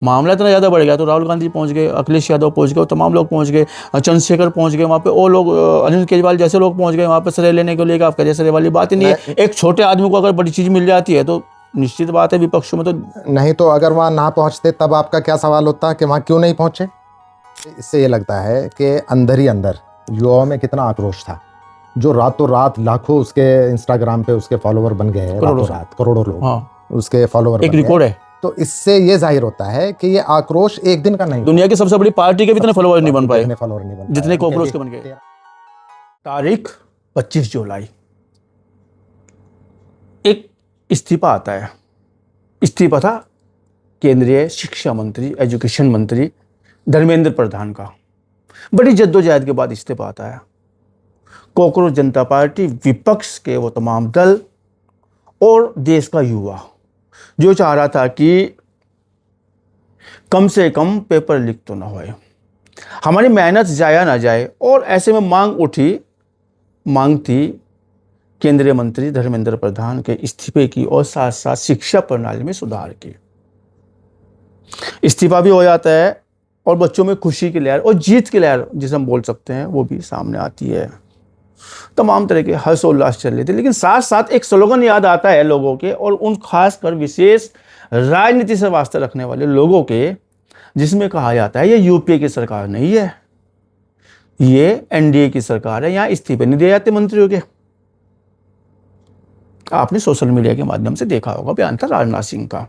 मामला इतना ज़्यादा बढ़ गया तो राहुल गांधी पहुंच गए, अखिलेश यादव पहुंच गए, तमाम लोग पहुंच गए, चंद्रशेखर पहुंच गए वहाँ पे, और लोग अरविंद केजरीवाल जैसे लोग पहुंच गए वहाँ पे श्रेय लेने के लिए। आप करिए श्रेय वाली बात ही नहीं है। एक छोटे आदमी को अगर बड़ी चीज़ मिल जाती है तो निश्चित बात है विपक्षों में तो नहीं, तो अगर वहाँ ना पहुँचते तब आपका क्या सवाल होता कि वहाँ क्यों नहीं पहुँचे? इससे ये लगता है कि अंदर ही अंदर युवाओं में कितना आक्रोश था, जो रातों रात लाखों उसके इंस्टाग्राम पे उसके फॉलोवर बन गए, रातों रात करोड़ों लोग उसके फॉलोवर एक रिकॉर्ड है। तो इससे ये जाहिर होता है कि ये आक्रोश एक दिन का नहीं। दुनिया की सबसे बड़ी पार्टी के भी इतने फॉलोवर नहीं बन पाए जितने कॉकरोच के बन गए। तारीख 25 जुलाई एक इस्तीफा आता है। इस्तीफा था केंद्रीय शिक्षा मंत्री, एजुकेशन मंत्री धर्मेंद्र प्रधान का। बड़ी जद्दोजहद के बाद इस्तीफा आता है। कॉकरोच जनता पार्टी, विपक्ष के वो तमाम दल और देश का युवा जो चाह रहा था कि कम से कम पेपर लीक तो ना होए, हमारी मेहनत जाया ना जाए, और ऐसे में मांग थी केंद्रीय मंत्री धर्मेंद्र प्रधान के इस्तीफे की और साथ साथ शिक्षा प्रणाली में सुधार की। इस्तीफा भी हो जाता है और बच्चों में खुशी की लहर और जीत की लहर जिसे हम बोल सकते हैं वो भी सामने आती है। तमाम तरह के हर्षोल्लास चल रहे थे, लेकिन साथ साथ एक स्लोगन याद आता है लोगों के, और उन खासकर विशेष राजनीति से वास्ता रखने वाले लोगों के, जिसमें कहा जाता है ये यूपीए की सरकार नहीं है, ये एनडीए की सरकार है, यहाँ इस्तीफे नहीं दिए जाते मंत्रियों के। आपने सोशल मीडिया के माध्यम से देखा होगा बयान था राजनाथ सिंह का,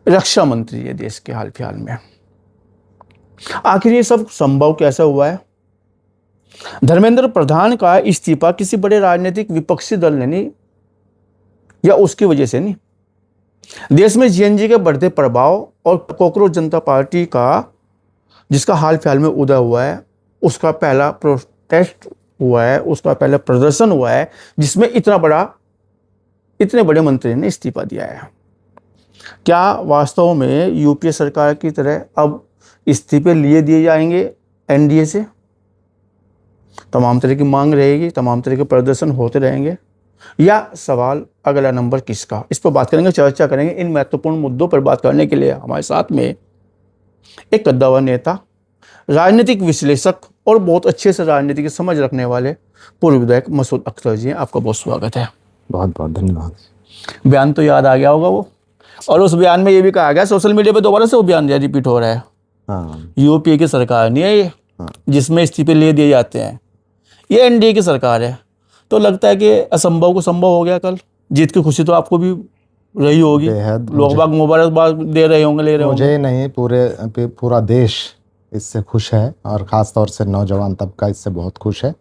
रक्षा मंत्री है देश के हाल फिलहाल में। आखिर ये सब संभव कैसे हुआ है? धर्मेंद्र प्रधान का इस्तीफा किसी बड़े राजनीतिक विपक्षी दल ने नहीं, या उसकी वजह से नहीं। देश में जीएनजी के बढ़ते प्रभाव और कॉकरोच जनता पार्टी का जिसका हाल फिलहाल में उदय हुआ है, उसका पहला प्रोटेस्ट हुआ है, उसका पहला प्रदर्शन हुआ है, जिसमें इतने बड़े मंत्री ने इस्तीफा दिया है। क्या वास्तव में यूपीए सरकार की तरह अब इस्तीफे लिए दिए जाएंगे एनडीए से? तमाम तरह की मांग रहेगी, तमाम तरह के प्रदर्शन होते रहेंगे, या सवाल अगला नंबर किसका? इस पर बात करेंगे, चर्चा करेंगे। इन महत्वपूर्ण मुद्दों पर बात करने के लिए हमारे साथ में एक कद्दावर नेता, राजनीतिक विश्लेषक और बहुत अच्छे से राजनीति की समझ रखने वाले पूर्व विधायक मसूद अख्तर जी हैं। आपका बहुत स्वागत है। बहुत बहुत धन्यवाद। बयान तो याद आ गया होगा वो, और उस बयान में ये भी कहा गया, सोशल मीडिया पे दोबारा से वो बयान रिपीट हो रहा है। यूपीए की सरकार नहीं है ये, जिसमें इस्तीफे ले दिए जाते हैं, ये एनडीए की सरकार है। तो लगता है कि असंभव को संभव हो गया कल। जीत की खुशी तो आपको भी रही होगी, लोग बाग मुबारकबाद दे रहे होंगे, ले रहे होंगे। मुझे नहीं, पूरा देश इससे खुश है, और ख़ास तौर से नौजवान तबका इससे बहुत खुश है।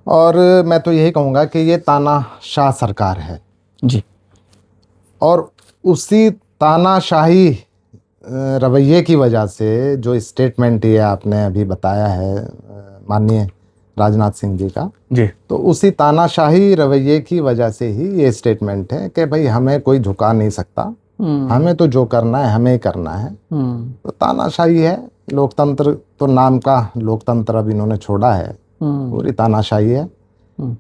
और मैं तो यही कहूँगा कि ये तानाशाह सरकार है जी, और उसी तानाशाही रवैये की वजह से जो स्टेटमेंट ये आपने अभी बताया है माननीय राजनाथ सिंह जी का जी, तो उसी तानाशाही रवैये की वजह से ही ये स्टेटमेंट है कि भाई हमें कोई झुका नहीं सकता, हमें तो जो करना है हमें ही करना है। तो तानाशाही है, लोकतंत्र तो नाम का लोकतंत्र अब इन्होंने छोड़ा है, पूरी तानाशाही है।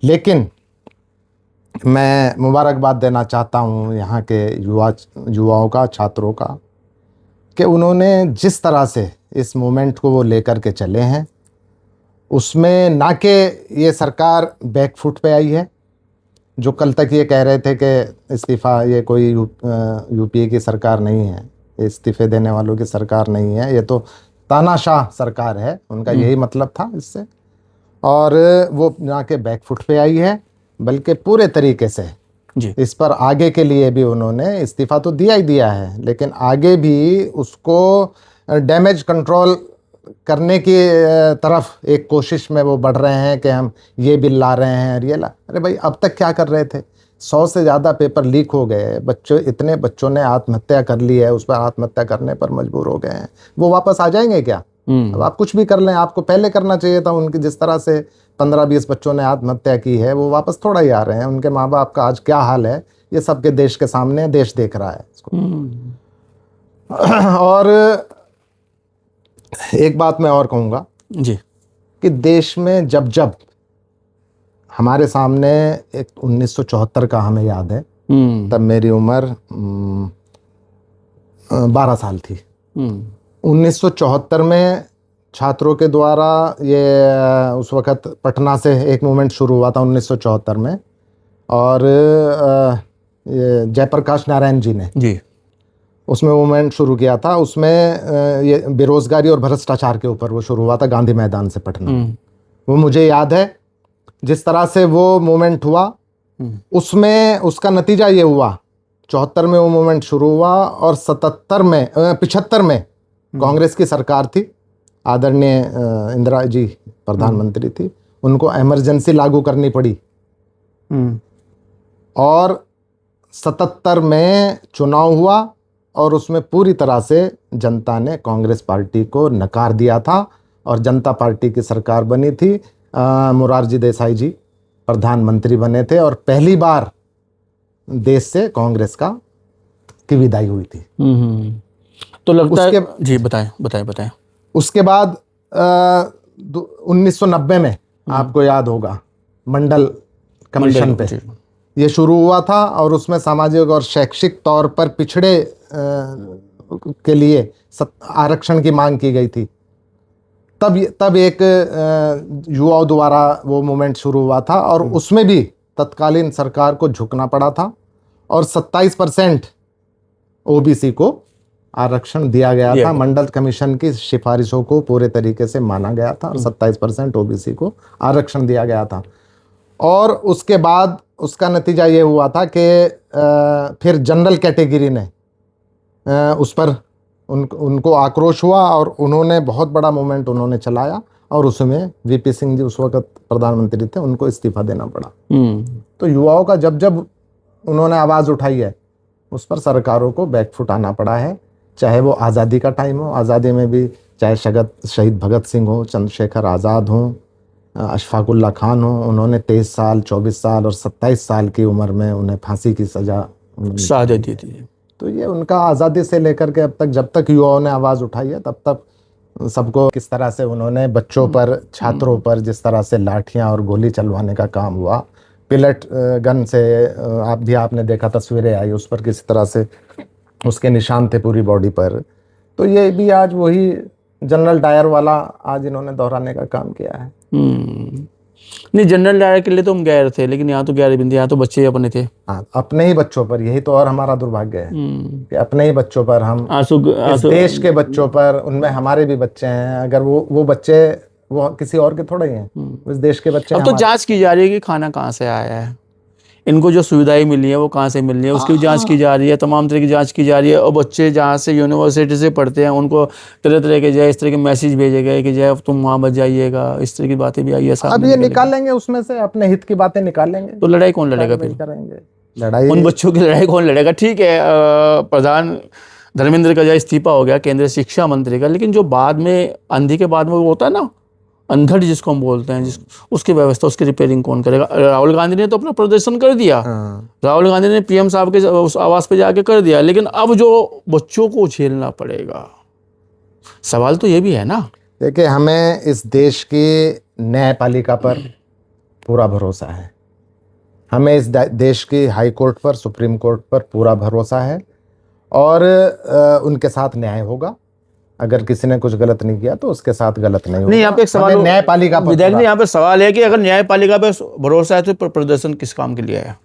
लेकिन मैं मुबारकबाद देना चाहता हूँ यहाँ के युवाओं का, छात्रों का, कि उन्होंने जिस तरह से इस मूवमेंट को वो लेकर के चले हैं, उसमें ना कि ये सरकार बैकफुट पे आई है, जो कल तक ये कह रहे थे कि इस्तीफ़ा ये कोई यूपीए की सरकार नहीं है, इस्तीफ़े देने वालों की सरकार नहीं है, ये तो तानाशाह सरकार है, उनका यही मतलब था इससे। और वो ना कि बैकफुट पे आई है, बल्कि पूरे तरीके से जी, इस पर आगे के लिए भी उन्होंने इस्तीफ़ा तो दिया ही दिया है, लेकिन आगे भी उसको डैमेज कंट्रोल करने की तरफ एक कोशिश में वो बढ़ रहे हैं कि हम ये बिल ला रहे हैं, ये ला। अरे भाई, अब तक क्या कर रहे थे? 100 से ज़्यादा पेपर लीक हो गए, इतने बच्चों ने आत्महत्या कर ली है, उस पर आत्महत्या करने पर मजबूर हो गए हैं। वो वापस आ जाएंगे क्या? अब आप कुछ भी कर लें, आपको पहले करना चाहिए था। उनकी जिस तरह से 15-20 बच्चों ने आत्महत्या की है, वो वापस थोड़ा ही आ रहे हैं। उनके माँ बाप का आज क्या हाल है, ये सबके देश के सामने देश देख रहा है इसको। और एक बात मैं और कहूँगा जी, कि देश में जब हमारे सामने एक 1974 का हमें याद है, तब मेरी उम्र 12 साल थी। हम्म 1974 में छात्रों के द्वारा ये उस वक़्त पटना से एक मूवमेंट शुरू हुआ था 1974 में, और ये जयप्रकाश नारायण जी ने जी उसमें मूवमेंट शुरू किया था। उसमें ये बेरोजगारी और भ्रष्टाचार के ऊपर वो शुरू हुआ था, गांधी मैदान से पटना। वो मुझे याद है जिस तरह से वो मूवमेंट हुआ, उसमें उसका नतीजा ये हुआ, 74 में वो मूवमेंट शुरू हुआ और 75 में कांग्रेस की सरकार थी, आदरणीय इंदिरा जी प्रधानमंत्री थी, उनको इमरजेंसी लागू करनी पड़ी। और 77 में चुनाव हुआ और उसमें पूरी तरह से जनता ने कांग्रेस पार्टी को नकार दिया था और जनता पार्टी की सरकार बनी थी। मोरारजी देसाई जी प्रधानमंत्री बने थे और पहली बार देश से कांग्रेस की विदाई हुई थी। तो लगता है जी, बताएं। उसके बाद 1990 में आपको याद होगा मंडल कमीशन पे ये शुरू हुआ था और उसमें सामाजिक और शैक्षिक तौर पर पिछड़े के लिए आरक्षण की मांग की गई थी। तब एक युवाओं द्वारा वो मूवमेंट शुरू हुआ था और उसमें भी तत्कालीन सरकार को झुकना पड़ा था और 27% ओबीसी को आरक्षण दिया गया था। मंडल कमीशन की सिफारिशों को पूरे तरीके से माना गया था और 27% ओबीसी को आरक्षण दिया गया था। और उसके बाद उसका नतीजा ये हुआ था कि फिर जनरल कैटेगरी ने उस पर उनको आक्रोश हुआ और उन्होंने बहुत बड़ा मूवमेंट उन्होंने चलाया और उसमें वीपी सिंह जी उस वक्त प्रधानमंत्री थे, उनको इस्तीफा देना पड़ा। तो युवाओं का जब उन्होंने आवाज़ उठाई है उस पर सरकारों को बैकफुट आना पड़ा है, चाहे वो आज़ादी का टाइम हो, आज़ादी में भी चाहे शहीद भगत सिंह हो, चंद्रशेखर आज़ाद हों, अशफाकुल्ला खान हो, उन्होंने 23 साल 24 साल और 27 साल की उम्र में उन्हें फांसी की सज़ा दी थी। तो ये उनका आज़ादी से लेकर के अब तक जब तक युवाओं ने आवाज़ उठाई है तब तक सबको किस तरह से उन्होंने बच्चों पर, छात्रों पर जिस तरह से लाठियां और गोली चलवाने का काम हुआ, पिलेट गन से आपने देखा तस्वीरें आई, उस पर किस तरह से उसके निशान थे पूरी बॉडी पर। तो ये भी आज वही जनरल डायर वाला आज इन्होंने दोहराने का काम किया है। नहीं, जनरल डायर के लिए तो हम गैर थे, लेकिन यहाँ तो गैर बिंदी, यहाँ तो बच्चे अपने थे। हाँ, अपने ही बच्चों पर, यही तो और हमारा दुर्भाग्य है कि अपने ही बच्चों पर हम इस देश के बच्चों पर, उनमें हमारे भी बच्चे हैं, अगर वो बच्चे वो किसी और के थोड़े ही हैं, इस देश के बच्चे। अब तो जांच की जा रही है कि खाना कहाँ से आया है, इनको जो सुविधाएं मिली है वो कहाँ से मिल रही है, उसकी भी जांच की जा रही है, तमाम तरह की जांच की जा रही है। और बच्चे जहाँ से यूनिवर्सिटी से पढ़ते हैं उनको तरह तरह के इस तरह के मैसेज भेजे गए कि जय तुम वहाँ बच जाइएगा, इस तरह की बातें भी आई है। अब ये निकालेंगे उसमें से, अपने हित की बातें निकालेंगे, तो लड़ाई कौन लड़ेगा फिर? करेंगे लड़ाई, उन बच्चों की लड़ाई कौन लड़ेगा? ठीक है, प्रधान धर्मेंद्र का जो इस्तीफा हो गया केंद्रीय शिक्षा मंत्री का, लेकिन जो बाद में अंधी के बाद में वो होता है ना, अंधड़ जिसको हम बोलते हैं, उसकी व्यवस्था, उसकी रिपेयरिंग कौन करेगा? राहुल गांधी ने तो अपना प्रदर्शन कर दिया, राहुल गांधी ने पीएम साहब के उस आवास पे जाके कर दिया, लेकिन अब जो बच्चों को झेलना पड़ेगा, सवाल तो ये भी है ना। देखिए, हमें इस देश की न्यायपालिका पर पूरा भरोसा है, हमें इस देश की हाई कोर्ट पर, सुप्रीम कोर्ट पर पूरा भरोसा है और उनके साथ न्याय होगा। अगर किसी ने कुछ गलत नहीं किया तो उसके साथ गलत नहीं होगा। नहीं, यहाँ पे एक सवाल, न्यायपालिका पर विधायक, यहाँ पे सवाल है कि अगर न्यायपालिका पे भरोसा है तो प्रदर्शन किस काम के लिए है?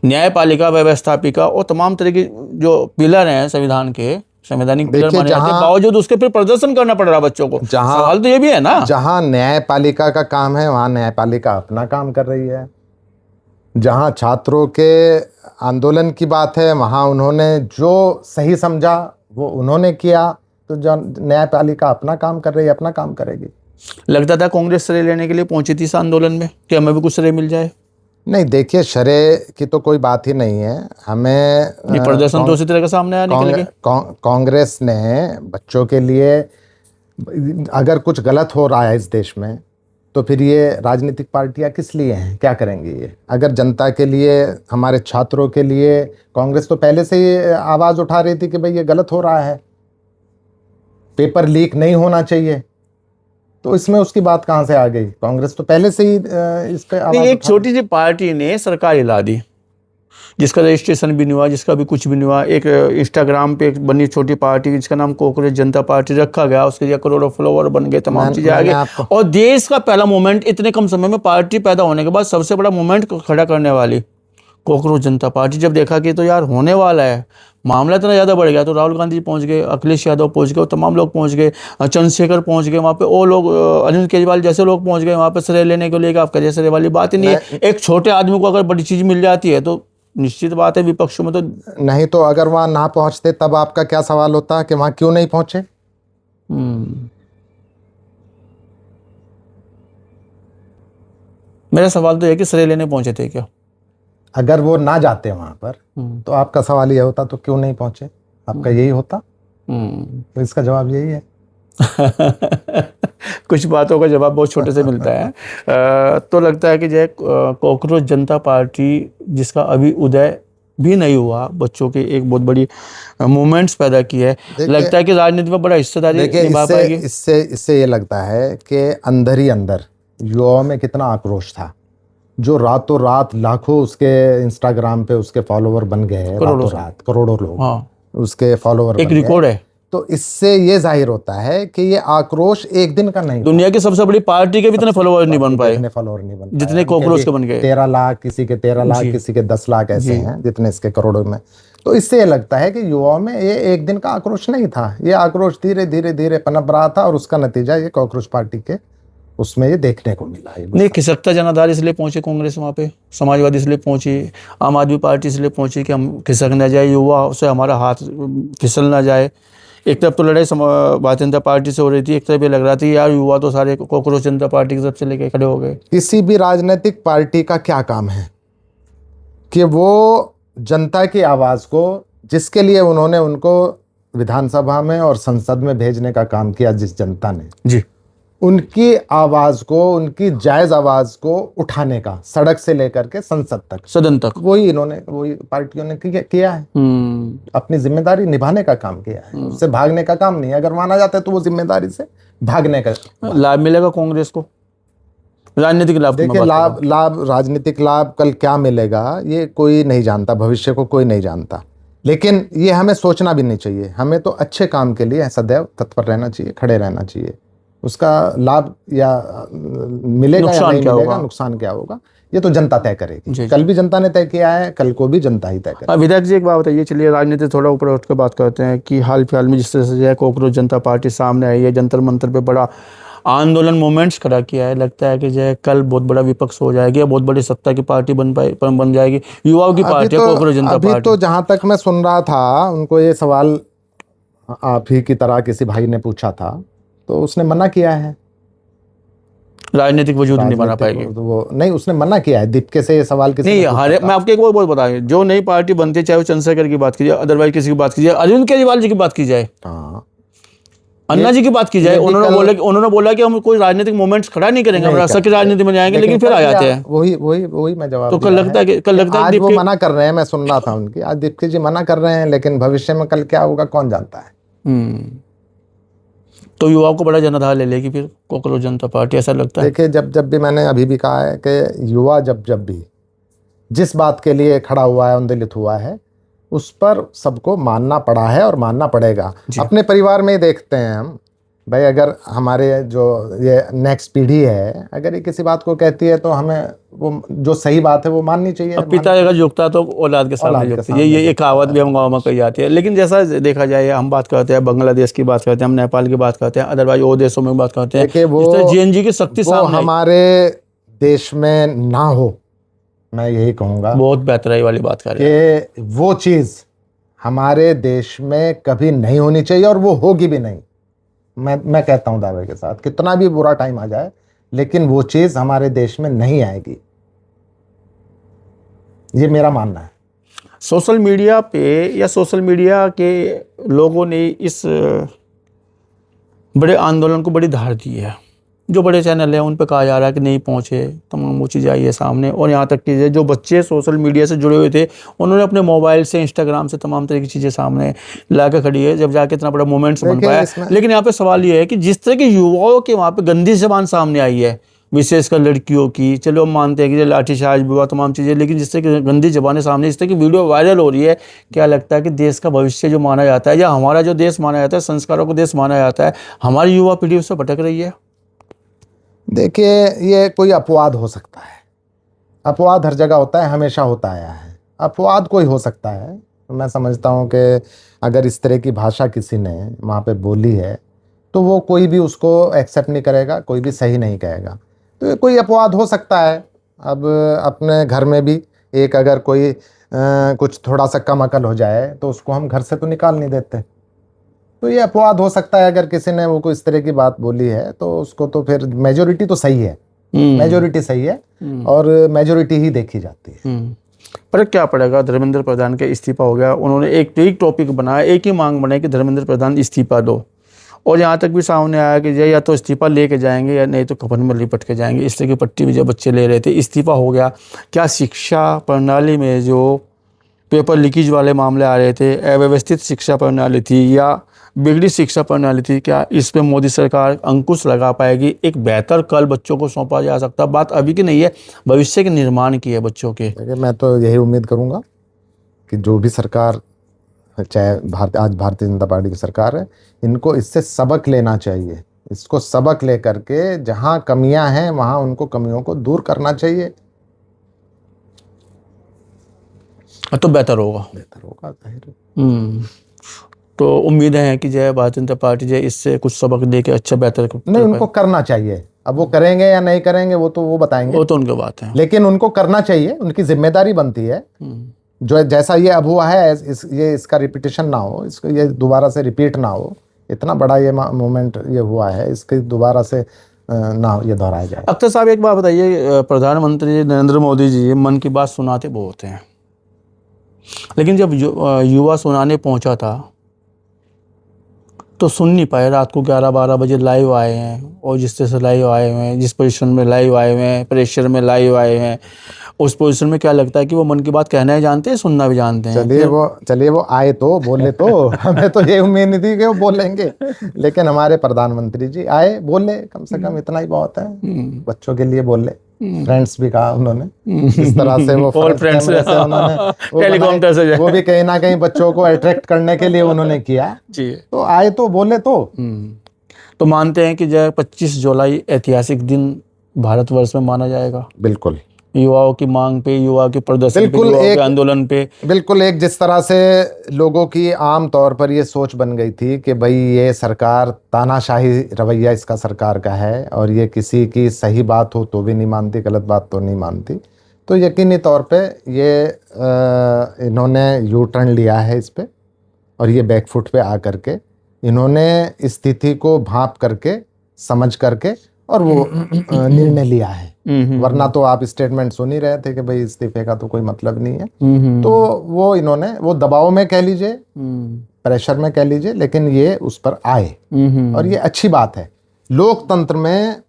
न्यायपालिका, व्यवस्थापिका और तमाम तरह की जो पिलर हैं संविधान के, संवैधानिक पिलर माने जाते हैं, बावजूद उसके फिर प्रदर्शन करना पड़ रहा बच्चों को। सवाल तो ये भी है ना, जहां न्यायपालिका का काम है वहां न्यायपालिका अपना काम कर रही है। जहां छात्रों के आंदोलन की बात है वहां उन्होंने जो सही समझा वो उन्होंने किया, तो न्यायपालिका अपना काम कर रही है, अपना काम करेगी। लगता था कांग्रेस श्रेय लेने के लिए पहुंची थी इस आंदोलन में कि हमें भी कुछ श्रेय मिल जाए। नहीं, देखिए, श्रेय की तो कोई बात ही नहीं है, हमें प्रदर्शन तो उसी तरह का सामने आया। कांग्रेस ने बच्चों के लिए, अगर कुछ गलत हो रहा है इस देश में तो फिर ये राजनीतिक पार्टियां किस लिए हैं, क्या करेंगी ये? अगर जनता के लिए, हमारे छात्रों के लिए, कांग्रेस तो पहले से ही आवाज़ उठा रही थी कि भाई ये गलत हो रहा है, पेपर लीक नहीं होना चाहिए, तो इसमें उसकी बात कहाँ से आ गई? कांग्रेस तो पहले से ही इस पे आवाज़ एक छोटी सी पार्टी ने सरकार हिला दी, जिसका रजिस्ट्रेशन भी नहीं हुआ, जिसका भी कुछ भी नहीं हुआ। एक इंस्टाग्राम पे एक बनी छोटी पार्टी जिसका नाम कॉकरोच जनता पार्टी रखा गया, उसके लिए करोड़ों फॉलोवर बन गए, तमाम चीजें आ गई। और देश का पहला मूवमेंट इतने कम समय में, पार्टी पैदा होने के बाद सबसे बड़ा मूवमेंट खड़ा करने वाली कॉकरोच जनता पार्टी, जब देखा कि तो यार होने वाला है, मामला इतना ज़्यादा बढ़ गया, तो राहुल गांधी पहुंच गए, अखिलेश यादव पहुंच गए, तमाम लोग पहुंच गए, चंद्रशेखर पहुंच गए वहाँ पे, और लोग अरविंद केजरीवाल जैसे लोग पहुंच गए वहाँ पे श्रेय लेने के लिए। आप करिए श्रेय वाली बात ही नहीं है। एक छोटे आदमी को अगर बड़ी चीज़ मिल जाती है तो निश्चित बात है विपक्षों में तो नहीं, तो अगर वहाँ ना पहुँचते तब आपका क्या सवाल होता कि वहाँ क्यों नहीं पहुँचे? मेरा सवाल तो है कि श्रेय लेने पहुंचे थे क्या? अगर वो ना जाते वहां पर तो आपका सवाल ये होता तो क्यों नहीं पहुंचे, आपका यही होता। तो इसका जवाब यही है। कुछ बातों का जवाब बहुत छोटे से मिलता है। तो लगता है कि जो कॉकरोच जनता पार्टी जिसका अभी उदय भी नहीं हुआ, बच्चों के एक बहुत बड़ी मूवमेंट्स पैदा की है, लगता है कि राजनीति में बड़ा हिस्सेदारी निभा पाएगी। इससे ये लगता है कि अंदर ही अंदर युवाओं में कितना आक्रोश था, जो रातों रात लाखों उसके इंस्टाग्राम पे उसके फॉलोवर बन गए, रातों रात करोड़ों लोग उसके फॉलोवर, एक रिकॉर्ड है। तो इससे ये जाहिर होता है कि ये आक्रोश एक दिन का नहीं, दुनिया की सबसे बड़ी पार्टी के भी इतने फॉलोवर नहीं बन पाए, जितने कॉकरोच के बन गए। 13 लाख, किसी के 13 लाख, किसी के 10 लाख ऐसे हैं जितने इसके करोड़ों में। तो इससे ये लगता है कि युवाओं में ये एक दिन का आक्रोश नहीं था, ये आक्रोश धीरे धीरे धीरे पनप रहा था, और उसका नतीजा ये कॉकरोच पार्टी के उसमें ये देखने को मिला है। नहीं, खिसकता जनाधार इसलिए पहुंचे कांग्रेस वहाँ पे, समाजवादी इसलिए पहुंची, आम आदमी पार्टी इसलिए पहुंची कि हम खिसक ना जाए, युवा से हमारा हाथ फिसल ना जाए। एक तरफ तो लड़ाई भारतीय जनता पार्टी से हो रही थी, एक तरफ ये लग रहा था यार युवा तो सारे कॉकरोच जनता पार्टी की तरफ से लेके खड़े हो गए। किसी भी राजनीतिक पार्टी का क्या काम है कि वो जनता की आवाज को, जिसके लिए उन्होंने उनको विधानसभा में और संसद में भेजने का काम किया, जिस जनता ने जी, उनकी आवाज को, उनकी जायज आवाज को उठाने का, सड़क से लेकर के संसद तक, सदन तक, वही पार्टियों ने किया है। अपनी जिम्मेदारी निभाने का काम किया है, उससे भागने का काम नहीं। अगर माना जाता है तो वो जिम्मेदारी से भागने का लाभ मिलेगा कांग्रेस को, राजनीतिक लाभ। देखिए, लाभ राजनीतिक लाभ कल क्या मिलेगा ये कोई नहीं जानता, भविष्य को कोई नहीं जानता, लेकिन ये हमें सोचना भी नहीं चाहिए। हमें तो अच्छे काम के लिए सदैव तत्पर रहना चाहिए, खड़े रहना चाहिए। उसका लाभ या मिलेगा या नहीं मिलेगा, नुकसान क्या होगा, ये तो जनता तय करेगी। कल भी जनता ने तय किया है, कल को भी जनता ही तय करेगी। विधायक जी एक बात बताइए, चलिए राजनीति थोड़ा ऊपर उठ कर बात करते हैं कि हाल फिलहाल में जिस तरह से कॉकरोच जनता पार्टी सामने आई है, जंतर मंतर पे बड़ा आंदोलन मूवमेंट्स खड़ा किया है, लगता है कि जो कल बहुत बड़ा विपक्ष हो जाएगी, बहुत बड़ी सत्ता की पार्टी बन जाएगी, युवाओं की पार्टी है कॉकरोच जनता पार्टी। अभी तो जहां तक मैं सुन रहा था, उनको ये सवाल आप ही की तरह किसी भाई ने पूछा था, तो उसने मना किया है, राजनीतिक वजूद नहीं बना पाएगी। तो वो नहीं, उसने मना किया है। दीपके से ये सवाल किसी नहीं, मैं आपको एक और बताऊं, जो नई पार्टी बनती है, चाहे वो चंद्रशेखर की बात कीजिए, अदरवाइज किसी की बात कीजिए, अरविंद केजरीवाल जी की बात की जाए, अन्ना जी की बात की जाए, उन्होंने बोला कि हम कोई राजनीतिक मूवमेंट्स खड़ा नहीं करेंगे, हम राष्ट्र की राजनीति में जाएंगे, लेकिन फिर आ जाते हैं। वही मैं जवाब। तो कल लगता है आज वो मना कर रहे हैं, मैं सुन रहा था उनकी, आज दीपके जी मना कर रहे हैं, लेकिन भविष्य में कल क्या होगा कौन जानता है। तो युवाओं को बड़ा जनाधार ले लेगी फिर कॉकरोच जनता पार्टी, ऐसा लगता है। देखिए, जब भी मैंने अभी भी कहा है कि युवा जब भी जिस बात के लिए खड़ा हुआ है, आंदोलित हुआ है, उस पर सबको मानना पड़ा है और मानना पड़ेगा। अपने परिवार में ही देखते हैं हम भाई, अगर हमारे जो ये नेक्स्ट पीढ़ी है, अगर ये किसी बात को कहती है तो हमें वो जो सही बात है वो माननी चाहिए। अब पिता अगर झुकता तो औलाद के सामने झुकती है, ये कहावत भी हम गाँव में कही जाती है। लेकिन जैसा देखा जाए, हम बात करते हैं बांग्लादेश की बात करते हैं, हम नेपाल की बात करते हैं, अदरवाइज और देशों में बात करते हैं, वो जीएनजी की शक्ति सामने हमारे देश में ना हो, मैं यही कहूँगा। बहुत बेहतराई वाली बात कर रहे हैं कि वो चीज़ हमारे देश में कभी नहीं होनी चाहिए, और वो होगी भी नहीं। मैं कहता हूं दावे के साथ, कितना भी बुरा टाइम आ जाए, लेकिन वो चीज हमारे देश में नहीं आएगी, ये मेरा मानना है। सोशल मीडिया पे या सोशल मीडिया के लोगों ने इस बड़े आंदोलन को बड़ी धार दी है। जो बड़े चैनल हैं उन पे कहा जा रहा है कि नहीं पहुंचे, तमाम वो चीज़ें आई है सामने। और यहाँ तक कि जो बच्चे सोशल मीडिया से जुड़े हुए थे, उन्होंने अपने मोबाइल से, इंस्टाग्राम से तमाम तरह की चीज़ें सामने ला के खड़ी है, जब जाके इतना बड़ा मोमेंट्स बन पाया। लेकिन यहाँ पे सवाल ये है कि जिस तरह के युवाओं के वहाँ पे गंदी ज़बान सामने आई है, विशेषकर लड़कियों की। चलो हम मानते हैं कि लाठीचार्ज भी हुआ, तमाम चीज़ें, लेकिन जिससे कि गंदी जबानें सामने, इस तरह की वीडियो वायरल हो रही है। क्या लगता है कि देश का भविष्य जो माना जाता है, या हमारा जो देश माना जाता है, संस्कारों को देश माना जाता है, हमारी युवा पीढ़ी उससे भटक रही है? देखिए, ये कोई अपवाद हो सकता है। अपवाद हर जगह होता है, हमेशा होता आया है। अपवाद कोई हो सकता है। मैं समझता हूँ कि अगर इस तरह की भाषा किसी ने वहाँ पे बोली है तो वो कोई भी उसको एक्सेप्ट नहीं करेगा, कोई भी सही नहीं कहेगा। तो ये कोई अपवाद हो सकता है। अब अपने घर में भी एक अगर कोई कुछ थोड़ा सा कम अकल हो जाए तो उसको हम घर से तो निकाल नहीं देते। तो ये अपवाद हो सकता है। अगर किसी ने वो कोई इस तरह की बात बोली है तो उसको तो फिर मेजोरिटी तो सही है, मेजोरिटी सही है और मेजोरिटी ही देखी जाती है। पर क्या पड़ेगा? धर्मेंद्र प्रधान के इस्तीफा हो गया, उन्होंने एक टॉपिक बनाया, एक ही मांग बनाई कि धर्मेंद्र प्रधान इस्तीफा दो, और यहाँ तक भी सामने आया कि या तो इस्तीफा लेके जाएंगे या नहीं तो कफन में लिपट के जाएंगे। इस तरह की पट्टी भी जब बच्चे ले रहे थे, इस्तीफा हो गया। क्या शिक्षा प्रणाली में जो पेपर लीकेज वाले मामले आ रहे थे, अव्यवस्थित शिक्षा प्रणाली थी या बिगड़ी शिक्षा प्रणाली थी, क्या इस पे मोदी सरकार अंकुश लगा पाएगी? एक बेहतर कल बच्चों को सौंपा जा सकता? बात अभी की नहीं है, भविष्य के निर्माण की है बच्चों के। देखिए, मैं तो यही उम्मीद करूंगा कि जो भी सरकार, चाहे आज भारतीय जनता पार्टी की सरकार है, इनको इससे सबक लेना चाहिए। इसको सबक लेकर के जहां कमियां हैं वहां उनको कमियों को दूर करना चाहिए। तो बेहतर होगा, जाहिर है। तो उम्मीदें हैं कि जय भारतीय जनता पार्टी जय इससे कुछ सबक दे के अच्छा बेहतर नहीं, उनको करना चाहिए। अब वो करेंगे या नहीं करेंगे वो तो वो बताएंगे, वो तो उनकी बात है, लेकिन उनको करना चाहिए, उनकी जिम्मेदारी बनती है। जो जैसा ये अब हुआ है, ये इसका रिपीटेशन ना हो, इसको ये दोबारा से रिपीट ना हो। इतना बड़ा ये मोमेंट ये हुआ है, इसके दोबारा से ना ये दोहराया जाए। अख्तर साहब एक बात बताइए, प्रधानमंत्री नरेंद्र मोदी जी मन की बात सुनाते बहुत हैं, लेकिन जब युवा सुनाने पहुंचा था तो सुन नहीं पाए। रात को 11-12 बजे लाइव आए हैं, और जिस तरह से लाइव आए हुए हैं, जिस पोजीशन में लाइव आए हुए हैं, प्रेशर में लाइव आए हैं, उस पोजीशन में क्या लगता है कि वो मन की बात कहना ही जानते हैं, सुनना भी जानते हैं? चलिए वो आए तो बोले तो हमें तो ये उम्मीद नहीं थी कि वो बोलेंगे, लेकिन हमारे प्रधानमंत्री जी आए, बोले, कम से कम इतना ही बहुत है। बच्चों के लिए बोले, फ्रेंड्स भी कहा उन्होंने। इस तरह से वो फ्रेंड्स से उन्होंने हेलीकॉप्टर से वो भी कहीं ना कहीं बच्चों को अट्रैक्ट करने के लिए उन्होंने किया जी। तो आए तो बोले तो मानते हैं कि जो 25 जुलाई ऐतिहासिक दिन भारतवर्ष में माना जाएगा। बिल्कुल, युवाओं की मांग पे, युवा के प्रदर्शन पे, युवाओं के आंदोलन पे, बिल्कुल एक जिस तरह से लोगों की आम तौर पर ये सोच बन गई थी कि भाई ये सरकार तानाशाही रवैया इसका सरकार का है और ये किसी की सही बात हो तो भी नहीं मानती, गलत बात तो नहीं मानती। तो यकीनी तौर पे ये इन्होंने यू टर्न लिया है इस पे, और ये बैकफुट पे आ करके इन्होंने स्थिति को भांप करके, समझ करके और वो निर्णय लिया है। वरना तो आप स्टेटमेंट सुन ही रहे थे कि भाई इस्तीफे का तो कोई मतलब नहीं है। तो वो इन्होंने वो दबाव में कह लीजिए, प्रेशर में कह लीजिए, लेकिन ये उस पर आए और ये अच्छी बात है। लोकतंत्र में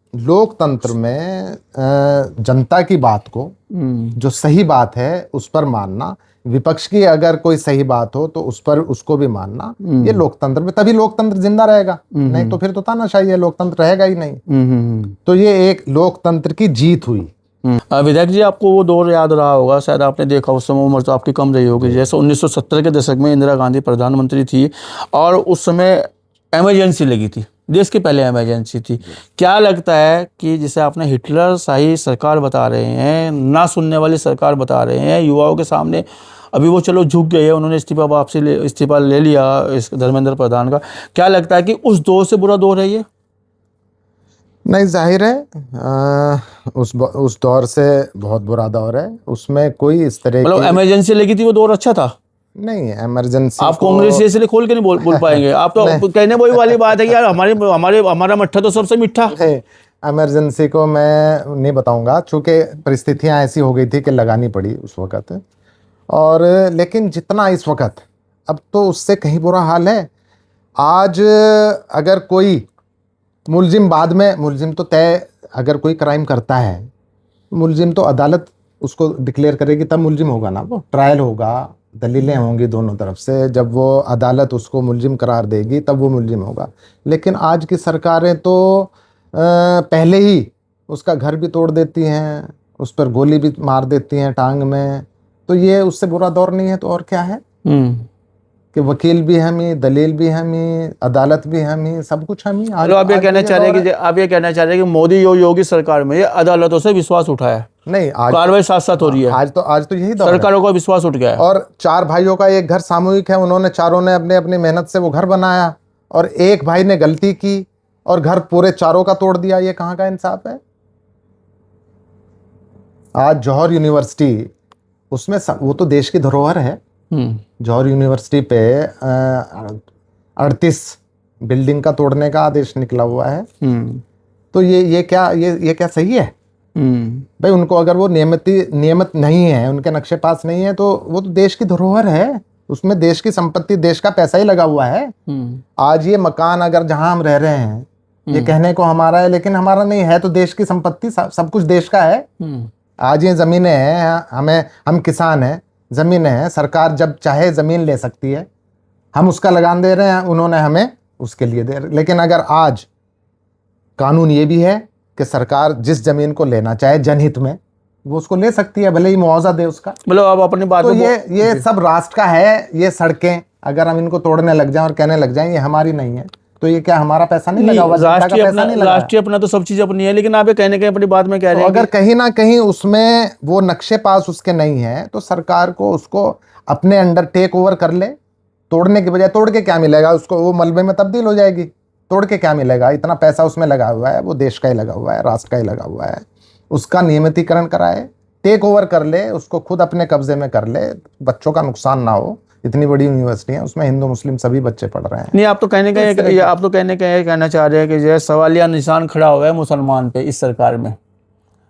जनता की बात को, जो सही बात है उस पर मानना, विपक्ष की अगर कोई सही बात हो तो उस पर उसको भी मानना, ये लोकतंत्र में, तभी लोकतंत्र जिंदा रहेगा। नहीं तो फिर तो तानाशाही है, लोकतंत्र रहेगा ही नहीं। तो ये एक लोकतंत्र की जीत हुई। विधायक जी, आपको वो दौर याद रहा होगा, शायद आपने देखा, उस समय उम्र तो आपकी कम रही होगी, जैसे 1970 के दशक में इंदिरा गांधी प्रधानमंत्री थी और उस समय इमरजेंसी लगी थी, देश की पहले इमरजेंसी थी। क्या लगता है कि जिसे आपने हिटलर शाही सरकार बता रहे हैं, ना सुनने वाली सरकार बता रहे हैं युवाओं के सामने, अभी वो चलो झुक गए हैं, उन्होंने इस्तीफा ले लिया इस धर्मेंद्र प्रधान का, क्या लगता है कि उस दौर से बुरा दौर है ये? नहीं, जाहिर है उस दौर से बहुत बुरा दौर है। उसमें कोई इस तरह मतलब इमरजेंसी लगी थी वो दौर अच्छा था? नहीं, इमरजेंसी आप कांग्रेस इसलिए खोल के नहीं बोल पाएंगे। आप तो कहने वही वाली बात है कि यार हमारा मट्ठा तो सबसे मीठा है। इमरजेंसी को मैं नहीं बताऊंगा, चूंकि परिस्थितियां ऐसी हो गई थी कि लगानी पड़ी उस वक़्त। और लेकिन जितना इस वक़्त, अब तो उससे कहीं बुरा हाल है। आज अगर कोई मुलजिम, बाद में मुलजिम तो तय, अगर कोई क्राइम करता है मुलजिम तो अदालत उसको डिक्लेयर करेगी, तब मुलजिम होगा ना, वो ट्रायल होगा, दलीलें होंगी दोनों तरफ से, जब वो अदालत उसको मुलजिम करार देगी तब वो मुलजिम होगा। लेकिन आज की सरकारें तो पहले ही उसका घर भी तोड़ देती हैं, उस पर गोली भी मार देती हैं टांग में, तो ये उससे बुरा दौर नहीं है तो और क्या है कि वकील भी हम ही, दलील भी हम ही, अदालत भी हम ही, सब कुछ हम ही। तो आप ये कहना चाह रहे हैं कि आप ये कहना चाह रहे हैं कि मोदी और योगी सरकार में ये अदालतों से विश्वास उठा है, नहीं, आज कार्रवाई साथ साथ हो रही है, आज तो यही दौर है। सरकारों का विश्वास उठ गया है। और 4 भाइयों का एक घर सामूहिक है, उन्होंने चारों ने अपने अपनी मेहनत से वो घर बनाया, और एक भाई ने गलती की और घर पूरे चारों का तोड़ दिया। ये कहाँ का इंसाफ है? आज जौहर यूनिवर्सिटी, उसमें वो तो देश की धरोहर है। जौहर यूनिवर्सिटी पे 38 बिल्डिंग का तोड़ने का आदेश निकला हुआ है। तो ये क्या सही है? भाई उनको अगर वो नियमित नहीं है, उनके नक्शे पास नहीं है, तो वो तो देश की धरोहर है, उसमें देश की संपत्ति, देश का पैसा ही लगा हुआ है। आज ये मकान अगर जहां हम रह रहे हैं, ये कहने को हमारा है लेकिन हमारा नहीं है, तो देश की संपत्ति, सब कुछ देश का है। आज ये जमीनें हैं, हम किसान हैं, जमीनें हैं, सरकार जब चाहे जमीन ले सकती है, हम उसका लगान दे रहे हैं, उन्होंने हमें उसके लिए दे रहे। लेकिन अगर आज कानून ये भी है कि सरकार जिस जमीन को लेना चाहे जनहित में, वो उसको ले सकती है, भले ही मुआवजा दे उसका। मतलब आप अपनी बात तो ये सब राष्ट्र का है। ये सड़कें अगर हम इनको तोड़ने लग जाएं और कहने लग जाएं ये हमारी नहीं है, तो ये क्या हमारा पैसा नहीं लगा हुआ? राष्ट्रीय अपना तो सब चीज अपनी है, लेकिन आप ये कहने के अपनी बात में कह रहे हैं अगर कहीं ना कहीं उसमें वो नक्शे पास उसके नहीं है, तो सरकार को उसको अपने अंडर टेक ओवर कर ले। तोड़ने की बजाय, तोड़ के क्या मिलेगा उसको? वो मलबे में तब्दील हो जाएगी। तोड़ के क्या मिलेगा? इतना पैसा उसमें लगा हुआ है, वो देश का ही लगा हुआ है, राष्ट्र का ही लगा हुआ है। उसका नियमितीकरण कराए, टेक ओवर कर ले, उसको खुद अपने कब्जे में कर ले, बच्चों का नुकसान ना हो। इतनी बड़ी यूनिवर्सिटी है, उसमें हिंदू मुस्लिम सभी बच्चे पढ़ रहे हैं। नहीं, आप तो कहने का कहना चाह रहे हैं कि जो सवालिया निशान खड़ा हुआ है मुसलमान पे इस सरकार में।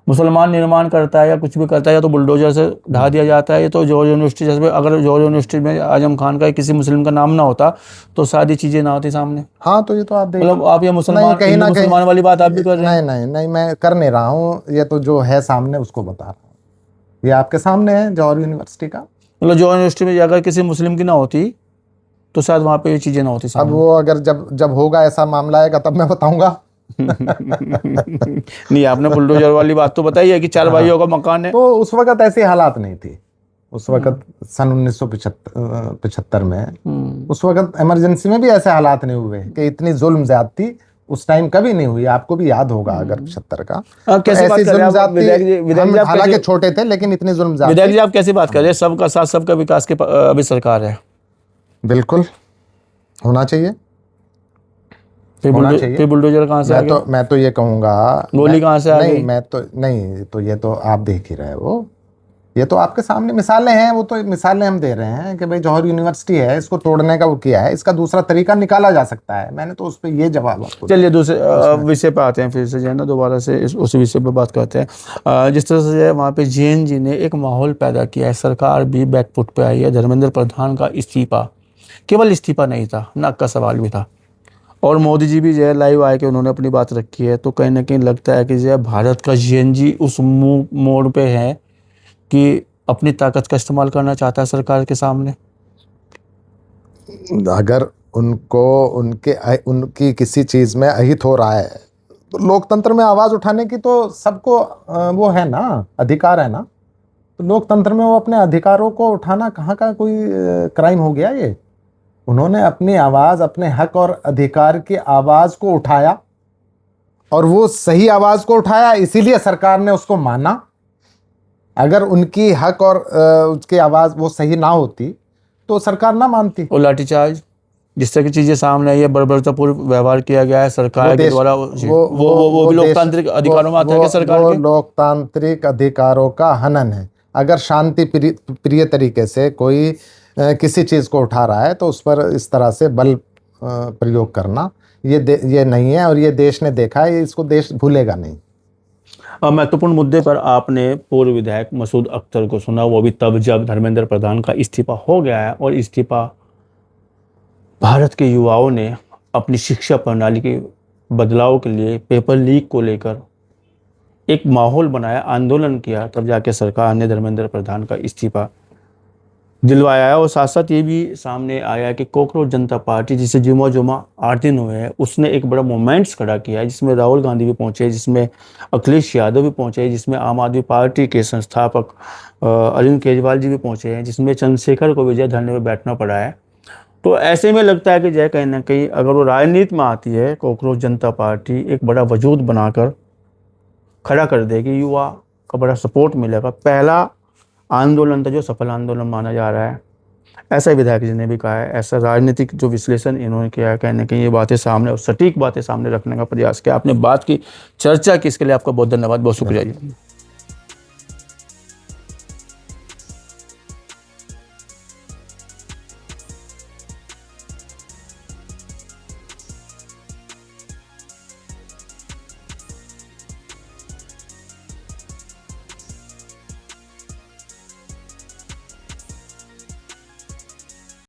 मुसलमान निर्माण करता है या कुछ भी करता है, या तो बुलडोजर से ढा दिया जाता है। ये तो जौहर यूनिवर्सिटी जैसे, अगर जौहर यूनिवर्सिटी में आजम खान का किसी मुस्लिम का नाम ना होता तो शादी चीजें ना होती सामने। हाँ, तो ये तो आप मतलब आप ये मुसलमान वाली बात आप भी कर रहे हैं। नहीं, मैं कर नहीं रहा हूँ। ये तो जो है सामने उसको बता रहा हूँ। ये आपके सामने है जौहर यूनिवर्सिटी का। मतलब जौहर यूनिवर्सिटी में अगर किसी मुस्लिम की ना होती तो शायद वहाँ पे ये चीजें ना होती। अब वो अगर जब होगा, ऐसा मामला आएगा, तब मैं बताऊंगा। नहीं, आपने बुलडोजर वाली बात तो बताई है कि 4 भाइयों का मकान है। तो उस वक्त ऐसी हालात नहीं थी। उस वक्त सन 1975 में, उस वक्त इमरजेंसी में भी ऐसे हालात नहीं हुए कि इतनी जुल्म ज्यादती उस टाइम कभी नहीं हुई। आपको भी याद होगा अगर 75 का। कैसे बात कर रहे हैं? हालांकि छोटे थे, लेकिन इतनी जुल्म ज्यादती। विधायक जी, आप कैसी बात कर रहे हैं? सबका साथ सबका विकास के अभी सरकार है। बिल्कुल होना चाहिए। फिर बुलडोजर कहाँ से आ गया? मैं तो ये कहूंगा, गोली कहाँ से आ गई? नहीं, तो ये तो आप देख ही रहे हो। ये तो आपके सामने मिसालें हैं। वो तो मिसालें हम दे रहे हैं कि भाई जौहर यूनिवर्सिटी है, इसको तोड़ने का वो किया है, इसका दूसरा तरीका निकाला जा सकता है। मैंने तो उस पर ये जवाब आपको। चलिए दूसरे विषय पे आते हैं, फिर से जो है ना दोबारा से उसी विषय पे बात करते हैं। जिस तरह से वहाँ पे जैन जी ने एक माहौल पैदा किया है, सरकार भी बैकफुट पे आई है। धर्मेंद्र प्रधान का इस्तीफा केवल इस्तीफा नहीं था, नक का सवाल भी था। और मोदी जी भी जो है लाइव आए के उन्होंने अपनी बात रखी है। तो कहीं ना कहीं लगता है कि जो है भारत का जैन जी उस मोड़ पे है कि अपनी ताकत का इस्तेमाल करना चाहता है सरकार के सामने। अगर उनको उनकी किसी चीज में अहित हो रहा है, तो लोकतंत्र में आवाज उठाने की तो सबको वो है ना, अधिकार है ना। तो लोकतंत्र में वो अपने अधिकारों को उठाना कहाँ का कोई क्राइम हो गया? ये उन्होंने अपनी आवाज, अपने हक और अधिकार की आवाज को उठाया, और वो सही आवाज को उठाया, इसीलिए सरकार ने उसको माना। अगर उनकी हक और उसकी आवाज वो सही ना होती तो सरकार ना मानती। और लाठीचार्ज, जिस तरह की चीजें सामने आई है, बर्बरतापूर्ण व्यवहार किया गया है सरकार के द्वारा, वो भी लोकतांत्रिक अधिकारों में आता है कि सरकार के लोकतांत्रिक अधिकारों का हनन है। अगर शांति प्रिय तरीके से कोई किसी चीज को उठा रहा है, तो उस पर इस तरह से बल प्रयोग करना ये नहीं है। और ये देश ने देखा है, इसको देश भूलेगा नहीं। महत्वपूर्ण मुद्दे पर आपने पूर्व विधायक मसूद अख्तर को सुना, वो भी तब जब धर्मेंद्र प्रधान का इस्तीफा हो गया है। और इस्तीफा भारत के युवाओं ने अपनी शिक्षा प्रणाली के बदलाव के लिए, पेपर लीक को लेकर एक माहौल बनाया, आंदोलन किया, तब जाके सरकार ने धर्मेंद्र प्रधान का इस्तीफा दिलवाया है। और साथ साथ ये भी सामने आया कि कॉकरोच जनता पार्टी जिसे जुमा जुमा 8 दिन हुए हैं, उसने एक बड़ा मोमेंट्स खड़ा किया है, जिसमें राहुल गांधी भी पहुंचे, जिसमें अखिलेश यादव भी पहुंचे, जिसमें आम आदमी पार्टी के संस्थापक अरविंद केजरीवाल जी भी पहुंचे हैं, जिसमें चंद्रशेखर को विजय धरने में बैठना पड़ा है। तो ऐसे में लगता है कि जय कहीं ना कहीं अगर वो राजनीति में आती है, कॉकरोच जनता पार्टी एक बड़ा वजूद बनाकर खड़ा कर देगी, युवा का बड़ा सपोर्ट मिलेगा। पहला आंदोलन था जो सफल आंदोलन माना जा रहा है, ऐसा ही विधायक जी ने भी कहा है। ऐसा राजनीतिक जो विश्लेषण इन्होंने किया है, कहीं ना कहीं ये बातें सामने और सटीक बातें सामने रखने का प्रयास किया। आपने बात की, चर्चा की, इसके लिए आपका बहुत धन्यवाद, बहुत शुक्रिया जी।